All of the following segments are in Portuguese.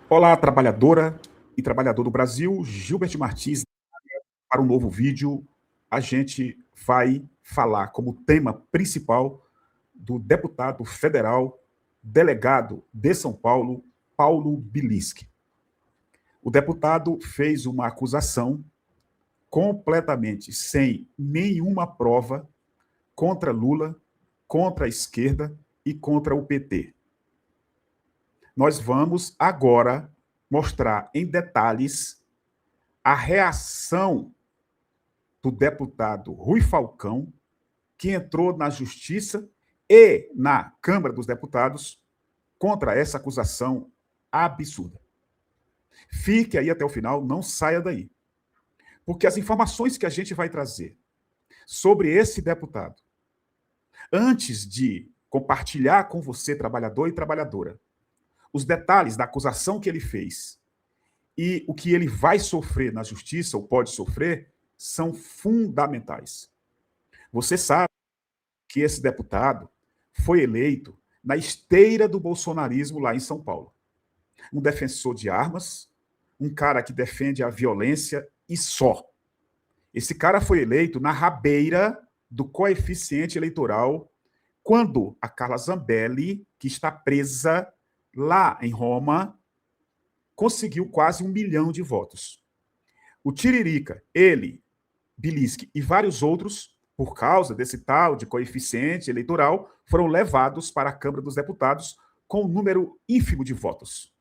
Olá, trabalhadora e trabalhador do Brasil, Gilbert Martins, para um novo vídeo. A gente vai falar como tema principal do deputado federal, delegado de São Paulo, Paulo Bilinski. O deputado fez uma acusação completamente sem nenhuma prova contra Lula, contra a esquerda e contra o PT. Nós vamos agora mostrar em detalhes a reação do deputado Rui Falcão, que entrou na Justiça e na Câmara dos Deputados contra essa acusação absurda. Fique aí até o final, não saia daí. Porque as informações que a gente vai trazer sobre esse deputado, antes de compartilhar com você, trabalhador e trabalhadora, os detalhes da acusação que ele fez e o que ele vai sofrer na Justiça, ou pode sofrer, são fundamentais. Você sabe que esse deputado foi eleito na esteira do bolsonarismo lá em São Paulo. Um defensor de armas, um cara que defende a violência e só. Esse cara foi eleito na rabeira do coeficiente eleitoral quando a Carla Zambelli, que está presa lá em Roma, conseguiu quase 1 milhão de votos. O Tiririca, ele, Bilinski e vários outros, por causa desse tal de coeficiente eleitoral, foram levados para a Câmara dos Deputados com um número ínfimo de votos.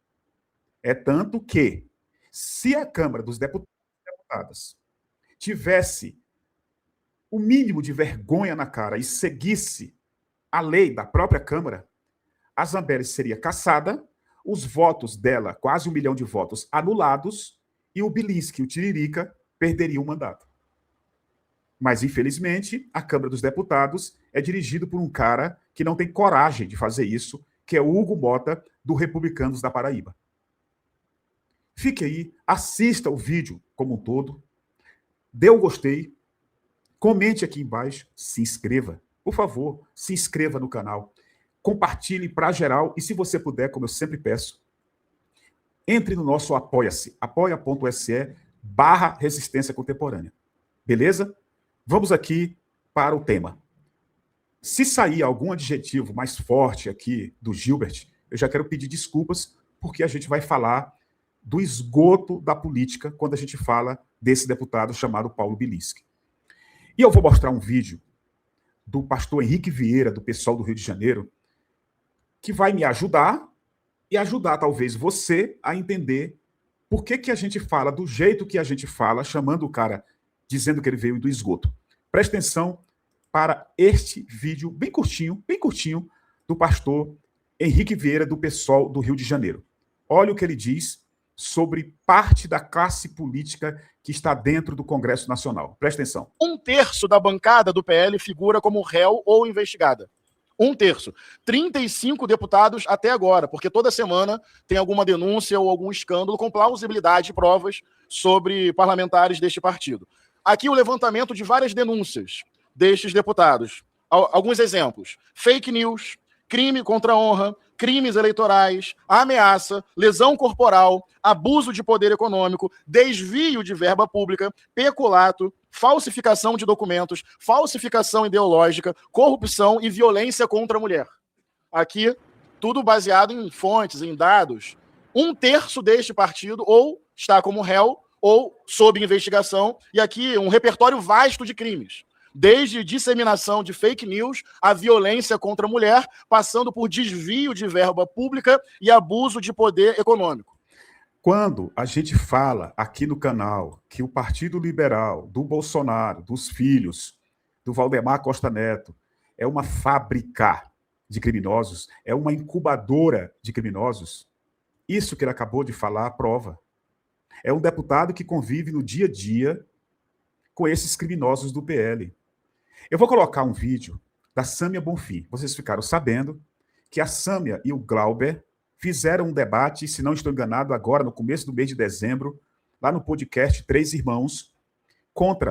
É tanto que, se a Câmara dos Deputados tivesse o mínimo de vergonha na cara e seguisse a lei da própria Câmara, a Zambelli seria cassada, os votos dela, quase 1 milhão de votos, anulados, e o Bilinski, o Tiririca, perderia o mandato. Mas, infelizmente, a Câmara dos Deputados é dirigida por um cara que não tem coragem de fazer isso, que é o Hugo Mota, do Republicanos da Paraíba. Fique aí, assista o vídeo como um todo, dê um gostei, comente aqui embaixo, se inscreva. Por favor, se inscreva no canal. Compartilhe para geral e, se você puder, como eu sempre peço, entre no nosso Apoia-se, apoia.se/resistência contemporânea. Beleza? Vamos aqui para o tema. Se sair algum adjetivo mais forte aqui do Gilbert, eu já quero pedir desculpas, porque a gente vai falar do esgoto da política quando a gente fala desse deputado chamado Paulo Bilinski. E eu vou mostrar um vídeo do pastor Henrique Vieira, do PSOL do Rio de Janeiro, que vai me ajudar e ajudar talvez você a entender por que a gente fala do jeito que a gente fala, chamando o cara, dizendo que ele veio do esgoto. Preste atenção para este vídeo bem curtinho, do pastor Henrique Vieira, do PSOL do Rio de Janeiro. Olha o que ele diz sobre parte da classe política que está dentro do Congresso Nacional. Preste atenção. 1/3 da bancada do PL figura como réu ou investigada. 1/3. 35 deputados até agora, porque toda semana tem alguma denúncia ou algum escândalo com plausibilidade e provas sobre parlamentares deste partido. Aqui o levantamento de várias denúncias destes deputados. Alguns exemplos: fake news, crime contra a honra, crimes eleitorais, ameaça, lesão corporal, abuso de poder econômico, desvio de verba pública, peculato, falsificação de documentos, falsificação ideológica, corrupção e violência contra a mulher. Aqui, tudo baseado em fontes, em dados. 1/3 deste partido ou está como réu ou sob investigação, e aqui um repertório vasto de crimes. Desde disseminação de fake news, a violência contra a mulher, passando por desvio de verba pública e abuso de poder econômico. Quando a gente fala aqui no canal que o Partido Liberal, do Bolsonaro, dos filhos, do Valdemar Costa Neto, é uma fábrica de criminosos, é uma incubadora de criminosos, isso que ele acabou de falar prova. É um deputado que convive no dia a dia com esses criminosos do PL. Eu vou colocar um vídeo da Sâmia Bonfim. Vocês ficaram sabendo que a Sâmia e o Glauber fizeram um debate, se não estou enganado, agora no começo do mês de dezembro, lá no podcast Três Irmãos,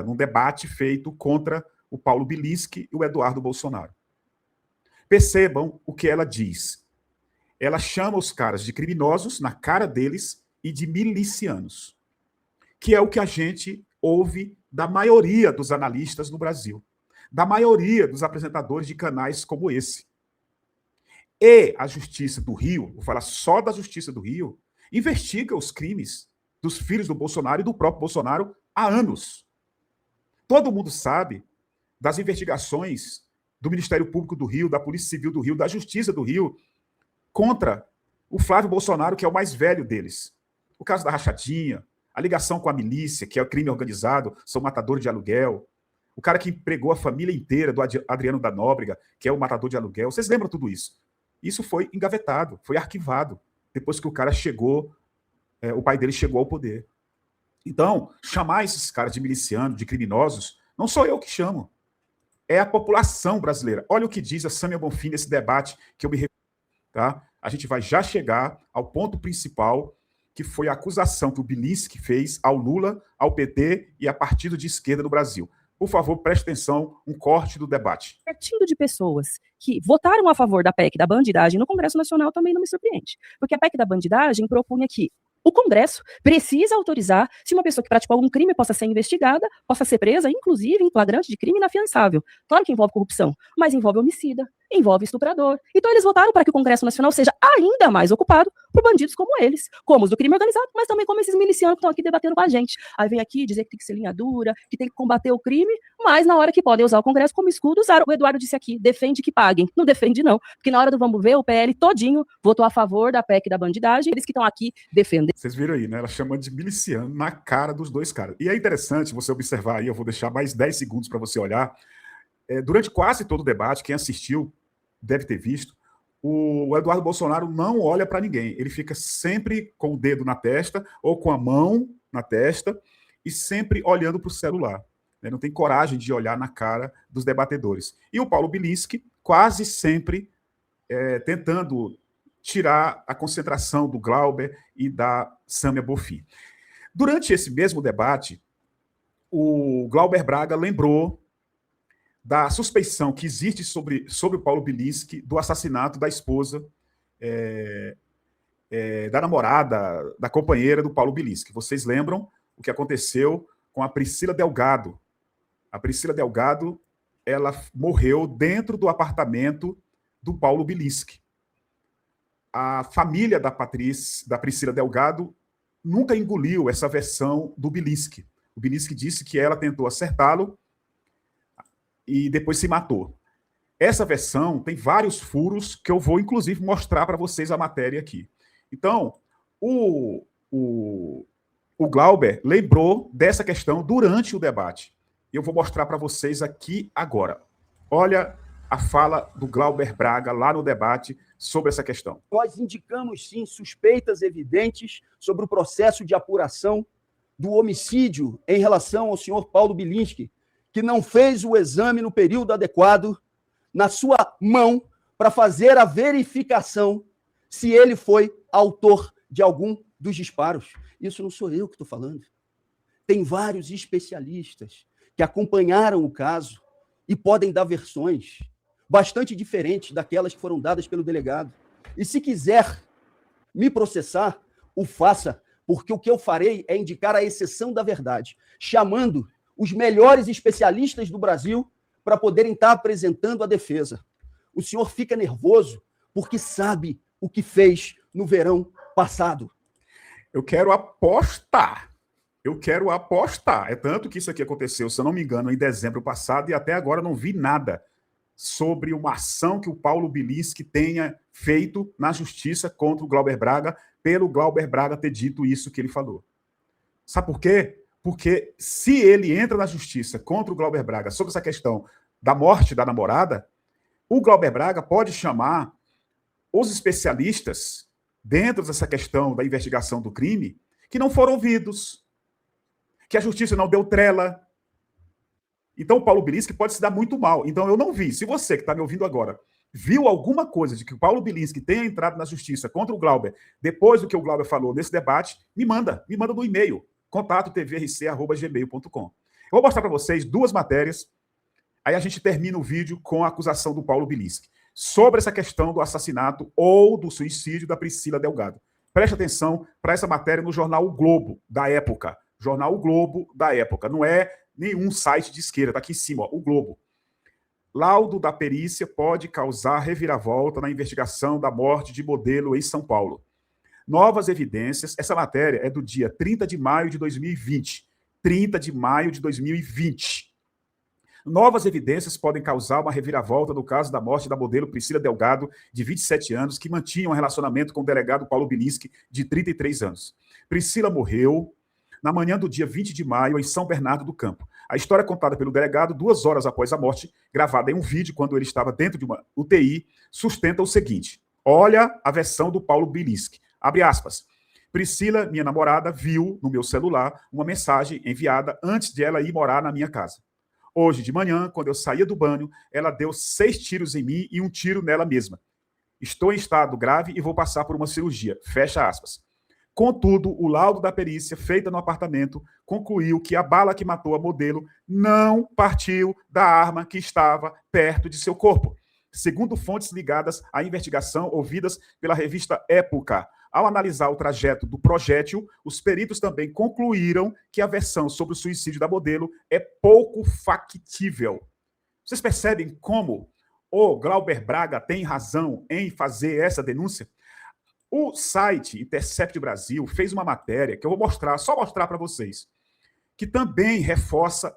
num debate feito contra o Paulo Bilinski e o Eduardo Bolsonaro. Percebam o que ela diz. ela chama os caras de criminosos na cara deles e de milicianos, que é o que a gente ouve da maioria dos analistas no Brasil, da maioria dos apresentadores de canais como esse. E a Justiça do Rio, vou falar só da Justiça do Rio, investiga os crimes dos filhos do Bolsonaro e do próprio Bolsonaro há anos. Todo mundo sabe das investigações do Ministério Público do Rio, da Polícia Civil do Rio, da Justiça do Rio, contra o Flávio Bolsonaro, que é o mais velho deles. O caso da rachadinha, a ligação com a milícia, que é o crime organizado, são matadores de aluguel, o cara que empregou a família inteira do Adriano da Nóbrega, que é o matador de aluguel. Vocês lembram tudo isso? Isso foi engavetado, foi arquivado, depois que o cara chegou, o pai dele chegou ao poder. Então, chamar esses caras de milicianos, de criminosos, não sou eu que chamo. É a população brasileira. Olha o que diz a Sâmia Bonfim nesse debate que eu me referi. Tá? A gente vai já chegar ao ponto principal, que foi a acusação que o Bilinski fez ao Lula, ao PT e a partido de esquerda no Brasil. Por favor, preste atenção, um corte do debate. Partindo de pessoas que votaram a favor da PEC da bandidagem no Congresso Nacional também não me surpreende. Porque a PEC da bandidagem propunha que o Congresso precisa autorizar se uma pessoa que praticou algum crime possa ser investigada, possa ser presa, inclusive em flagrante de crime inafiançável. Claro que envolve corrupção, mas envolve homicida, envolve estuprador. Então eles votaram para que o Congresso Nacional seja ainda mais ocupado por bandidos como eles, como os do crime organizado, mas também como esses milicianos que estão aqui debatendo com a gente. Aí vem aqui dizer que tem que ser linha dura, que tem que combater o crime, mas na hora que podem usar o Congresso como escudo, usaram. O Eduardo disse aqui, defende que paguem. Não defende não, porque na hora do vamos ver, o PL todinho votou a favor da PEC da bandidagem, eles que estão aqui defendendo. Vocês viram aí, né? Ela chama de miliciano na cara dos dois caras. E é interessante você observar aí, eu vou deixar mais 10 segundos para você olhar. Durante quase todo o debate, quem assistiu deve ter visto, o Eduardo Bolsonaro não olha para ninguém. Ele fica sempre com o dedo na testa ou com a mão na testa e sempre olhando para o celular. Não tem coragem de olhar na cara dos debatedores. E o Paulo Bilinski quase sempre tentando tirar a concentração do Glauber e da Sâmia Bonfim. Durante esse mesmo debate, o Glauber Braga lembrou da suspeição que existe sobre o Paulo Bilinski do assassinato da esposa, da namorada, da companheira do Paulo Bilinski. Vocês lembram o que aconteceu com a Priscila Delgado? A Priscila Delgado, ela morreu dentro do apartamento do Paulo Bilinski. A família da Priscila Delgado nunca engoliu essa versão do Bilinski. O Bilinski disse que ela tentou acertá-lo e depois se matou. Essa versão tem vários furos que eu vou, inclusive, mostrar para vocês a matéria aqui. Então, o Glauber lembrou dessa questão durante o debate. Eu vou mostrar para vocês aqui agora. Olha a fala do Glauber Braga lá no debate sobre essa questão. Nós indicamos, sim, suspeitas evidentes sobre o processo de apuração do homicídio em relação ao senhor Paulo Bilinski, que não fez o exame no período adequado na sua mão para fazer a verificação se ele foi autor de algum dos disparos. Isso não sou eu que estou falando. Tem vários especialistas que acompanharam o caso e podem dar versões bastante diferentes daquelas que foram dadas pelo delegado. E se quiser me processar, o faça, porque o que eu farei é indicar a exceção da verdade, chamando os melhores especialistas do Brasil para poderem estar apresentando a defesa. O senhor fica nervoso porque sabe o que fez no verão passado. Eu quero apostar. É tanto que isso aqui aconteceu, se eu não me engano, em dezembro passado e até agora não vi nada sobre uma ação que o Paulo Bilinski tenha feito na justiça contra o Glauber Braga, pelo Glauber Braga ter dito isso que ele falou. Sabe por quê? Porque se ele entra na justiça contra o Glauber Braga sobre essa questão da morte da namorada, o Glauber Braga pode chamar os especialistas dentro dessa questão da investigação do crime que não foram ouvidos, que a justiça não deu trela. Então o Paulo Bilinski pode se dar muito mal. Então eu não vi. Se você que está me ouvindo agora viu alguma coisa de que o Paulo Bilinski tenha entrado na justiça contra o Glauber depois do que o Glauber falou nesse debate, me manda no e-mail, contato.tvrc@gmail.com. Eu vou mostrar para vocês duas matérias, aí a gente termina o vídeo com a acusação do Paulo Bilinski. sobre essa questão do assassinato ou do suicídio da Priscila Delgado. Preste atenção para essa matéria no jornal O Globo, da época. Jornal O Globo, da época. Não é nenhum site de esquerda, está aqui em cima, ó, O Globo. Laudo da perícia pode causar reviravolta na investigação da morte de modelo em São Paulo. Novas evidências. Essa matéria é do dia 30 de maio de 2020. 30 de maio de 2020. Novas evidências podem causar uma reviravolta no caso da morte da modelo Priscila Delgado, de 27 anos, que mantinha um relacionamento com o delegado Paulo Bilinski, de 33 anos. Priscila morreu na manhã do dia 20 de maio, em São Bernardo do Campo. A história é contada pelo delegado 2 horas após a morte, gravada em um vídeo quando ele estava dentro de uma UTI, sustenta o seguinte. Olha a versão do Paulo Bilinski. Abre aspas. Priscila, minha namorada, viu no meu celular uma mensagem enviada antes de ela ir morar na minha casa. Hoje de manhã, quando eu saía do banho, ela deu 6 tiros em mim e 1 tiro nela mesma. Estou em estado grave e vou passar por uma cirurgia. Fecha aspas. Contudo, o laudo da perícia feita no apartamento concluiu que a bala que matou a modelo não partiu da arma que estava perto de seu corpo. Segundo fontes ligadas à investigação ouvidas pela revista Época, ao analisar o trajeto do projétil, os peritos também concluíram que a versão sobre o suicídio da modelo é pouco factível. Vocês percebem como o Glauber Braga tem razão em fazer essa denúncia? O site Intercept Brasil fez uma matéria que eu vou mostrar, só mostrar para vocês, que também reforça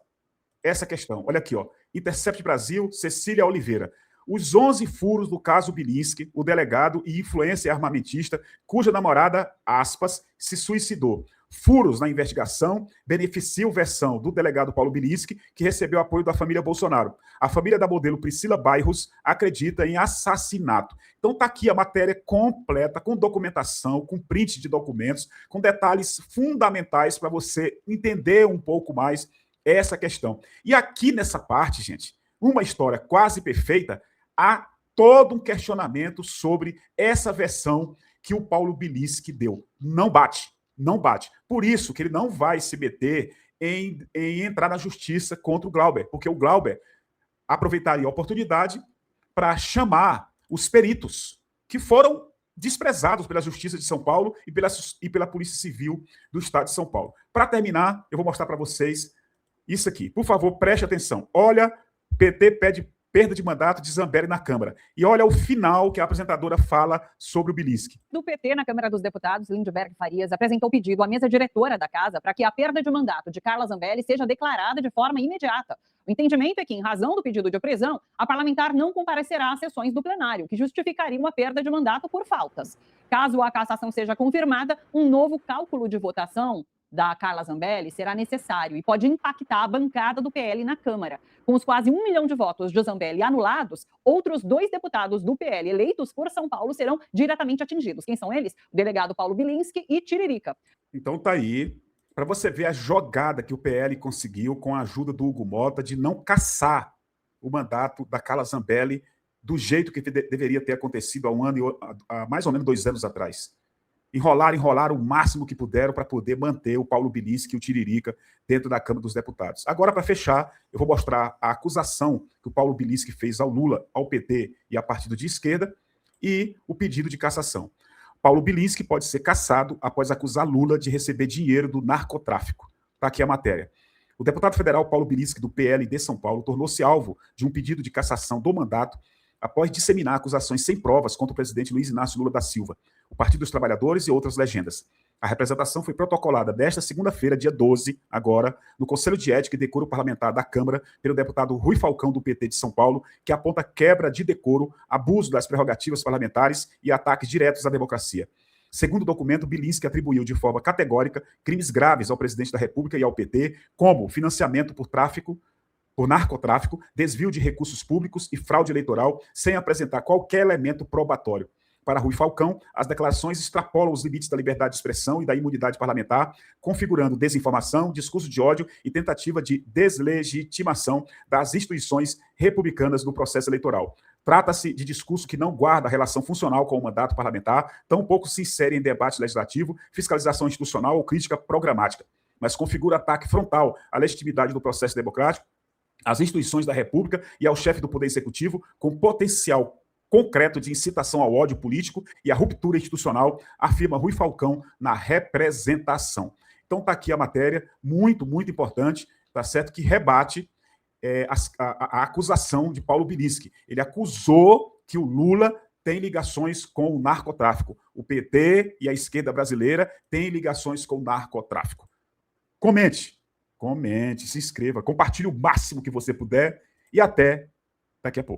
essa questão. Olha aqui, ó, Intercept Brasil, Cecília Oliveira. Os 11 furos do caso Bilinski, o delegado e influencer armamentista, cuja namorada, aspas, se suicidou. Furos na investigação beneficiam versão do delegado Paulo Bilinski, que recebeu apoio da família Bolsonaro. A família da modelo Priscila Bairros acredita em assassinato. Então está aqui a matéria completa, com documentação, com print de documentos, com detalhes fundamentais para você entender um pouco mais essa questão. E aqui nessa parte, gente, uma história quase perfeita, há todo um questionamento sobre essa versão que o Paulo Bilinski deu. Não bate, não bate. Por isso que ele não vai se meter em entrar na justiça contra o Glauber, porque o Glauber aproveitaria a oportunidade para chamar os peritos que foram desprezados pela Justiça de São Paulo e pela Polícia Civil do Estado de São Paulo. Para terminar, eu vou mostrar para vocês isso aqui. Por favor, preste atenção. Olha, PT pede perda de mandato de Zambelli na Câmara. E olha o final que a apresentadora fala sobre o Bilinski. Do PT na Câmara dos Deputados, Lindbergh Farias apresentou pedido à mesa diretora da casa para que a perda de mandato de Carla Zambelli seja declarada de forma imediata. O entendimento é que, em razão do pedido de prisão, a parlamentar não comparecerá às sessões do plenário, que justificariam a perda de mandato por faltas. Caso a cassação seja confirmada, um novo cálculo de votação da Carla Zambelli será necessário e pode impactar a bancada do PL na Câmara. Com os quase 1 milhão de votos de Zambelli anulados, outros 2 deputados do PL eleitos por São Paulo serão diretamente atingidos. Quem são eles? O delegado Paulo Bilinski e Tiririca. Então tá aí, para você ver a jogada que o PL conseguiu com a ajuda do Hugo Mota de não cassar o mandato da Carla Zambelli do jeito que deveria ter acontecido há mais ou menos 2 anos atrás. Enrolaram o máximo que puderam para poder manter o Paulo Bilinski e o Tiririca dentro da Câmara dos Deputados. Agora, para fechar, eu vou mostrar a acusação que o Paulo Bilinski fez ao Lula, ao PT e a partido de esquerda e o pedido de cassação. Paulo Bilinski pode ser cassado após acusar Lula de receber dinheiro do narcotráfico. Está aqui a matéria. O deputado federal Paulo Bilinski, do PL de São Paulo, tornou-se alvo de um pedido de cassação do mandato após disseminar acusações sem provas contra o presidente Luiz Inácio Lula da Silva, o Partido dos Trabalhadores e outras legendas. A representação foi protocolada desta segunda-feira, dia 12, agora, no Conselho de Ética e Decoro Parlamentar da Câmara, pelo deputado Rui Falcão, do PT de São Paulo, que aponta quebra de decoro, abuso das prerrogativas parlamentares e ataques diretos à democracia. Segundo o documento, Bilinski atribuiu de forma categórica crimes graves ao presidente da República e ao PT, como financiamento por narcotráfico, desvio de recursos públicos e fraude eleitoral, sem apresentar qualquer elemento probatório. Para Rui Falcão, as declarações extrapolam os limites da liberdade de expressão e da imunidade parlamentar, configurando desinformação, discurso de ódio e tentativa de deslegitimação das instituições republicanas no processo eleitoral. Trata-se de discurso que não guarda relação funcional com o mandato parlamentar, tampouco se insere em debate legislativo, fiscalização institucional ou crítica programática, mas configura ataque frontal à legitimidade do processo democrático, às instituições da República e ao chefe do Poder Executivo, com potencial concreto de incitação ao ódio político e à ruptura institucional, afirma Rui Falcão na Representação. Então está aqui a matéria, muito, muito importante, tá certo? Que rebate a acusação de Paulo Bilinski. Ele acusou que o Lula tem ligações com o narcotráfico. O PT e a esquerda brasileira têm ligações com o narcotráfico. Comente, se inscreva, compartilhe o máximo que você puder e até daqui a pouco.